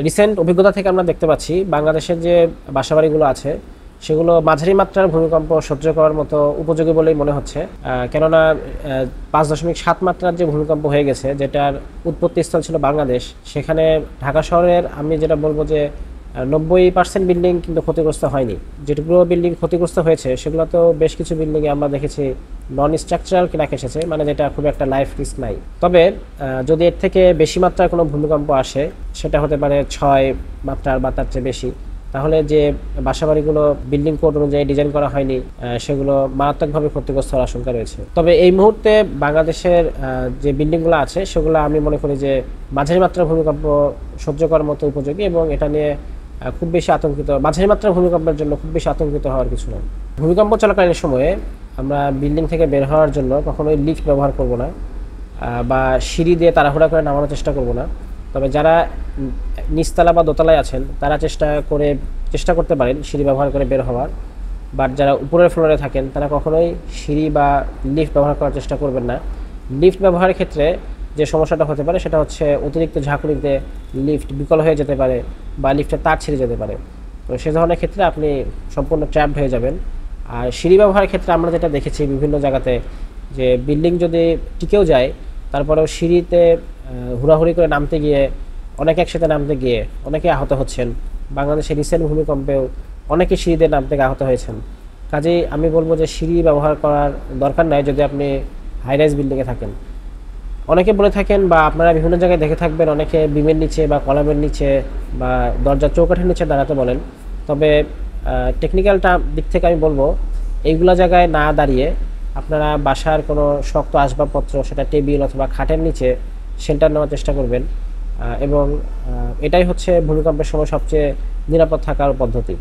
Recent অভিজ্ঞতা থেকে আমরা দেখতে পাচ্ছি বাংলাদেশের যে বাসাবাড়িগুলো আছে সেগুলো মাঝারি মাত্রার ভূমিকম্প সহ্য করার মতো উপযোগী বলেই মনে হচ্ছে। কেননা 5.7 মাত্রার যে ভূমিকম্প হয়ে গেছে, যেটার উৎপত্তিস্থল ছিল বাংলাদেশ, সেখানে ঢাকা শহরের আমি যেটা বলবো যে 90% বিল্ডিং কিন্তু ক্ষতিগ্রস্ত হয়নি। যেটুকু বিল্ডিং ক্ষতিগ্রস্ত হয়েছে সেগুলো তো বেশ কিছু বিল্ডিংয়ে আমরা দেখেছি নন স্ট্রাকচারাল কিনা এসেছে, মানে যেটা খুব একটা লাইফ রিস্ক নাই। তবে যদি এর থেকে বেশি মাত্রার কোনো ভূমিকম্প আসে, সেটা হতে পারে 6 মাত্রার বা তার চেয়ে বেশি, তাহলে যে বাসাবাড়িগুলো বিল্ডিং কোড অনুযায়ী ডিজাইন করা হয়নি সেগুলো মারাত্মকভাবে ক্ষতিগ্রস্ত হওয়ার আশঙ্কা রয়েছে। তবে এই মুহূর্তে বাংলাদেশের যে বিল্ডিংগুলো আছে সেগুলো আমি মনে করি যে মাঝারি মাত্রার ভূমিকম্প সহ্য করার মতো উপযোগী, এবং এটা নিয়ে খুব বেশি আতঙ্কিত, মাঝারি মাত্রার ভূমিকম্পের জন্য খুব বেশি আতঙ্কিত হওয়ার কিছু নয়। ভূমিকম্প চলাকালীন সময়ে আমরা বিল্ডিং থেকে বের হওয়ার জন্য কখনোই লিফট ব্যবহার করব না, বা সিঁড়ি দিয়ে তাড়াহুড়া করে নামানোর চেষ্টা করব না। তবে যারা নিচতলা বা দোতলায় আছেন তারা চেষ্টা করতে পারেন সিঁড়ি ব্যবহার করে বের হওয়ার। বাট যারা উপরের ফ্লোরে থাকেন তারা কখনোই সিঁড়ি বা লিফট ব্যবহার করার চেষ্টা করবেন না। লিফট ব্যবহারের ক্ষেত্রে যে সমস্যাটা হতে পারে সেটা হচ্ছে অতিরিক্ত ঝাঁকুনিতে লিফট বিকল হয়ে যেতে পারে বা লিফটের তার ছিঁড়ে যেতে পারে। তো সে ধরনের ক্ষেত্রে আপনি সম্পূর্ণ ট্র্যাপড হয়ে যাবেন। আর সিঁড়ি ব্যবহারের ক্ষেত্রে আমরা যেটা দেখেছি বিভিন্ন জায়গাতে, যে বিল্ডিং যদি টিকেও যায় তারপরেও সিঁড়িতে হুড়াহুড়ি করে নামতে গিয়ে, অনেকে একসাথে নামতে গিয়ে অনেকে আহত হচ্ছেন। বাংলাদেশের রিসেন্ট ভূমিকম্পেও অনেকে সিঁড়িতে নামতে আহত হয়েছেন। কাজেই আমি বলবো যে সিঁড়ি ব্যবহার করার দরকার নাই যদি আপনি হাই রাইজ বিল্ডিংয়ে থাকেন। অনেকে বলে থাকেন বা আপনারা বিভিন্ন জায়গায় দেখে থাকবেন, অনেকে বিমের নিচে বা কলামের নিচে বা দরজার চৌকাঠের নিচে দাঁড়াতে বলেন। তবে টেকনিক্যালটা দিক থেকে আমি বলবো এইগুলো জায়গায় না দাঁড়িয়ে আপনারা বাসার কোনো শক্ত আসবাবপত্র, সেটা টেবিল অথবা খাটের নিচে শেল্টার নেওয়ার চেষ্টা করবেন, এবং এটাই হচ্ছে ভূমিকম্পের সময় সবচেয়ে নিরাপদ থাকার পদ্ধতি।